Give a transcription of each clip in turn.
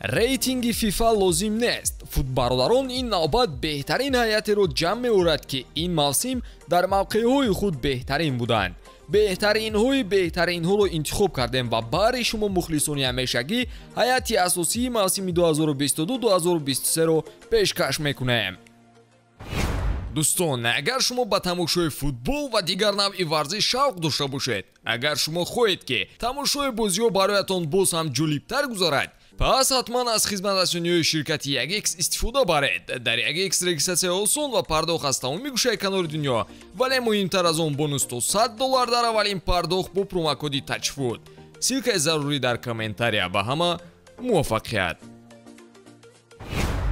рейтинги фифа лозим нест. Футболдарон ин навбат беҳтарин ҳайатеро ҷамъ меорад, ки ин мавсим дар мавқеъҳои худ беҳтарин буданд. беҳтаринҳои беҳтаринҳоро интихоб кардем ва баъри шумо мухлисони ҳамешагӣ ҳайати асосии мавсими 2022-2023-ро пешкаш мекунем. дӯстон, агар шумо ба тамошои футбол ва дигар навъи варзиш шавқ дошта бошед, агар шумо хоҳед ки тамошои бозиҳо бароятон боз ҳам ҷолибтар гузарад, пас ҳатман аз хизматрасониҳои ширкати 1x истифода баред. дар 1x регистратсия осон ва пардохт аз тамоми гӯшаи канори дунё, вале муҳимтар аз он бонус то $100 дар аввалин пардохт бо промокоди таҷфуд. силкаи зарурӣ дар комментария. Ба ҳама муваффақият.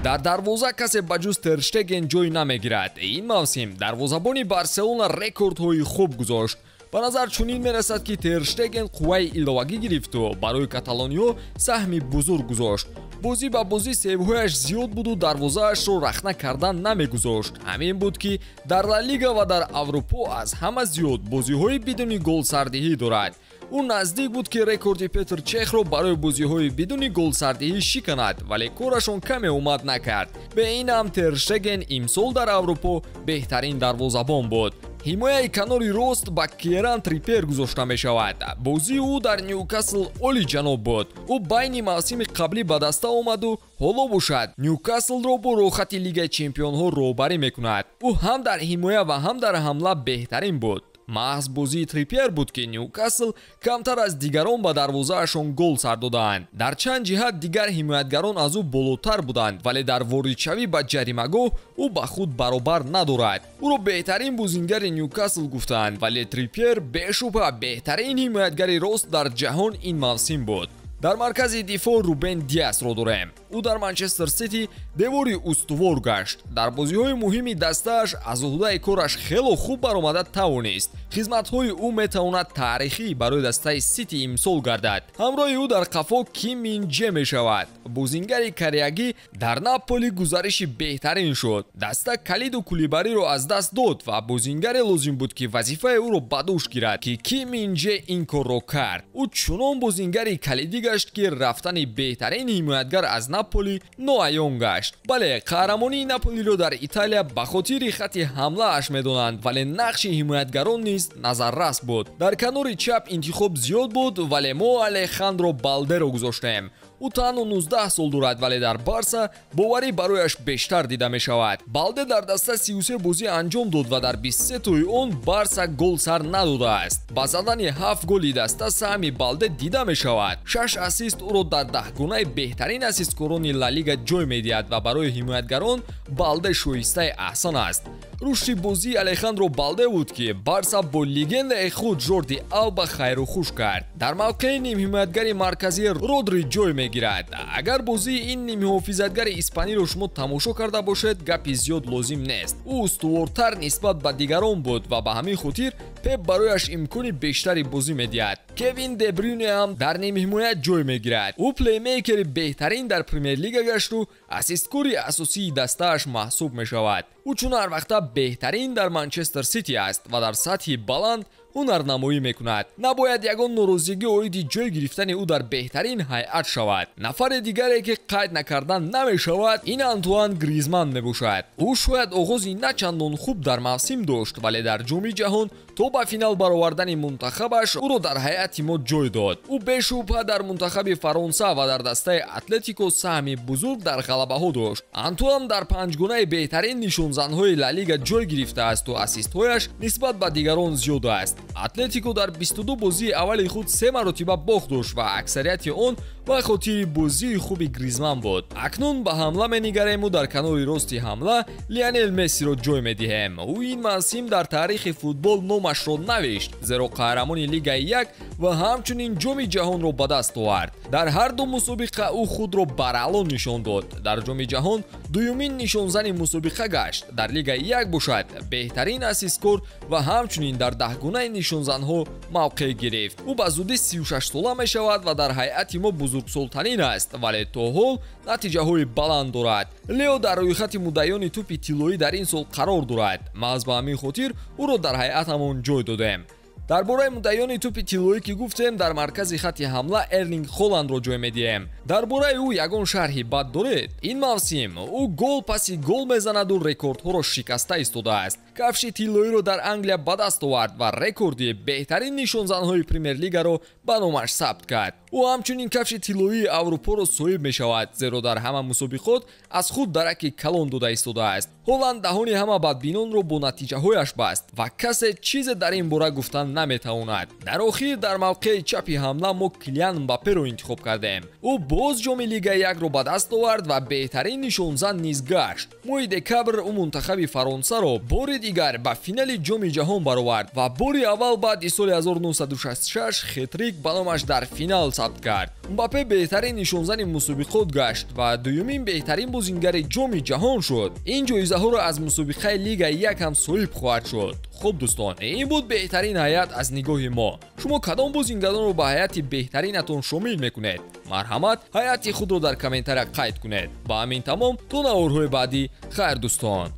дар дарвоза касе ба ҷуз Тер Штеген ҷой намегирад. ин мавсим дарвозабони Барселона рекордҳои хуб гузошт. ба назар чунин мерасад, ки Тер Штеген қувваи иловагӣ гирифту барои каталониё саҳми бузург гузошт. бозӣ ба бозӣ сейвҳояш зиёд буду дарвозаашро рахна кардан намегузошт. ҳамин буд, ки дар Ла Лига ва дар Аврупо аз ҳама зиёд бозиҳои бидуни голсардиҳӣ дорад. ӯ наздик буд, ки рекорди Петр Чехро барои бозиҳои бидуни голсардиҳӣ шиканад, вале корашон каме омад накард. бе ин ҳам Тер Штеген имсол дар Аврупо беҳтарин дарвозабон буд. ҳимояи канори рост ба Киеран Триппер гузошта мешавад. бозии ӯ дар Ньюкасл олиҷаноб буд. ӯ байни мавсими қаблӣ ба даста омаду ҳоло бошад Ньюкаслро бо рохати Лигаи Чемпионҳо роҳбарӣ мекунад. ӯ ҳам дар ҳимоя ва ҳам дар ҳамла беҳтарин буд. маҳз бозии Триппер буд, ки Ньюкасл камтар аз дигарон ба дарвозаашон гол сар доданд. дар чанд ҷиҳат дигар ҳимоятгарон аз ӯ болотар буданд, вале дар воридшавӣ ба ҷаримагоҳ ӯ ба худ баробар надорад. ӯро беҳтарин бозингари Ньюкасл гуфтанд, вале Триппер бешубҳа беҳтарин ҳимоятгари рост дар ҷаҳон ин мавсим буд. дар маркази дифоъ Рубен Диасро дорем. ӯ дар Манчестер Сити девори устувор гашт. дар бозиҳои муҳими дастааш аз уҳдаи кораш хело хуб баромада тавонист. хизматҳои ӯ метавонад таърихӣ барои дастаи Сити имсол гардад. ҳамроҳи ӯ дар қафо Ким Мин Ҷе мешавад. бозингари кореягӣ дар Наполи гузариши беҳтарин шуд. даста калиду Кулибалиро аз даст дод ва бозингаре лозим буд, ки вазифаи ӯро ба дӯш гирад, ки Ким Мин Ҷе ин корро кард. ӯ чунон бозингари калидӣ гашт, ки рафтани беҳтарин ҳимоятгар аз Наполи ноаён гашт. бале, қаҳрамонии Наполиро дар Италия ба хотири хати ҳамлааш медонанд, вале нақши ҳимоятгарон низ назаррас буд. дар канори чап интихоб зиёд буд, вале мо Алехандро Балдеро гузоштем. ӯ танҳо 19 сол дорад, вале дар Барса боварӣ барояш бештар дида мешавад. Балде дар даста 33 бозӣ анҷом дод ва дар 23 тои он Барса гол сар надодааст. ба задани 7 голи даста саҳми Балде дида мешавад. 6 ассист ӯро дар 10гонаи беҳтарин ассисткорони Ла Лига ҷой медиҳад ва барои ҳимоятгарон Балде шоистаи аҳсан аст. рушди бозии Алехандро Балде буд, ки Барса бо легендаи худ Жорди Алба хайру хуш кард. дар мавқеи нимҳимоятгари марказӣ Родри ҷой мегирад. агар бозии ин нимҳофизатгари испаниро шумо тамошо карда бошед, гапи зиёд лозим нест. ӯ устувортар нисбат ба дигарон буд ва ба ҳамин хотир Пеп барояш имкони бештари бозӣ медиҳад. Кевин Де Брюйне ҳам дар нимҳимоят ҷой мегирад. ӯ плеймейкери беҳтарин дар Премер-лига гашту ассисткори асосии дастааш маҳсуб мешавад. ӯ чун ҳар вақта беҳтарин дар Манчестер Сити аст ва дар сатҳи баланд ҳунарнамоӣ мекунад. набояд ягон норозигӣ оиди ҷой гирифтани ӯ дар беҳтарин ҳайат шавад. нафаре дигаре, ки қайд накардан намешавад, ин Антуан Гризман мебошад. ӯ шояд оғози на чандон хуб дар мавсим дошт, вале дар ҷоми ҷаҳон то ба финал баровардани мунтахабаш ӯро дар ҳайати мо ҷой дод. ӯ бешубҳа дар мунтахаби Фаронса ва дар дастаи Атлетико саҳми бузург дар ғалабаҳо дошт. Антуан дар 5гонаи беҳтарин нишонзанҳои Ла Лига ҷой гирифтааст ва ассистҳояш нисбат ба дигарон зиёд аст. Атлетико дар 22 бозии аввали худ 3 маротиба бохт дошт ва аксарияти он ба хотири бозии хуби Гризман буд. акнун ба ҳамла менигарему дар канори рости ҳамла Лионел Мессиро ҷой медиҳем. ӯ ин мавсим дар таърихи футбол номашро навишт, зеро қаҳрамони Лигаи 1 ва ҳамчунин ҷоми ҷаҳонро ба даст овард. дар ҳар ду мусобиқа ӯ худро бараъло нишон дод. дар ҷоми ҷаҳон дуюмин нишонзани мусобиқа гашт. дар Лигаи 1 бошад беҳтарин ассисткор ва ҳамчунин дар 10гонаи нишонзанҳо мавқеъ гирифт. ӯ ба зудӣ 36 сола мешавад ва дар ҳайати мо бузургсолтарин аст, вале то ҳол натиҷаҳои баланд дорад. Лео дар рӯйхати муддаёни тӯпи тиллоӣ дар ин сол қарор дорад. маҳз ба ҳамин хотир ӯро дар ҳайатамон ҷой додем. дар бораи муддаёни тӯпи тиллоӣ ки гуфтем, дар маркази хатти ҳамла Эрлинг Холландро ҷой медиҳем. дар бораи ӯ ягон шарҳи бад доред? Ин мавсим ӯ гол паси гол мезанаду рекордҳоро шикаста истодааст. кафши тиллоиро дар Англия ба даст овард ва рекорди беҳтарин нишонзанҳои Премер-лигаро ба номаш сабт кард. ӯ ҳамчунин кафши тиллоии Аврупоро соҳиб мешавад, зеро дар ҳама мусобиқот аз худ дараки калон дода истодааст. Ҳолланд даҳони ҳама бадбинонро бо натиҷаҳояш баст ва касе чизе дар ин бора гуфтан наметавонад. дар охир дар мавқеи чапи ҳамла мо Килиан Мбапперо интихоб кардем. ӯ боз ҷоми Лигаи 1-ро ба даст овард ва беҳтарин нишонзан низ гашт. моҳи декабр ӯ мунтахаби Фаронсаро бори дигар ба финали ҷоми ҷаҳон баровард ва бори аввал баъди соли 1966 хетрик ба номаш дар финал сабт кард. Мбаппе беҳтарин нишонзани мусобиқот гашт ва дуюмин беҳтарин бозингари ҷоми ҷаҳон шуд. ин ҷоизаҳоро аз мусобиқаи Лигаи 1 ҳам соҳиб хоҳад шуд. хуб дӯстон, ин буд беҳтарин ҳайат аз нигоҳи мо. шумо кадом бозингаронро ба ҳайати беҳтаринатон шомил мекунед? марҳамат, ҳайати худро дар комментария қайд кунед. ба ҳамин тамом, то наворҳои баъдӣ, хайр дӯстон.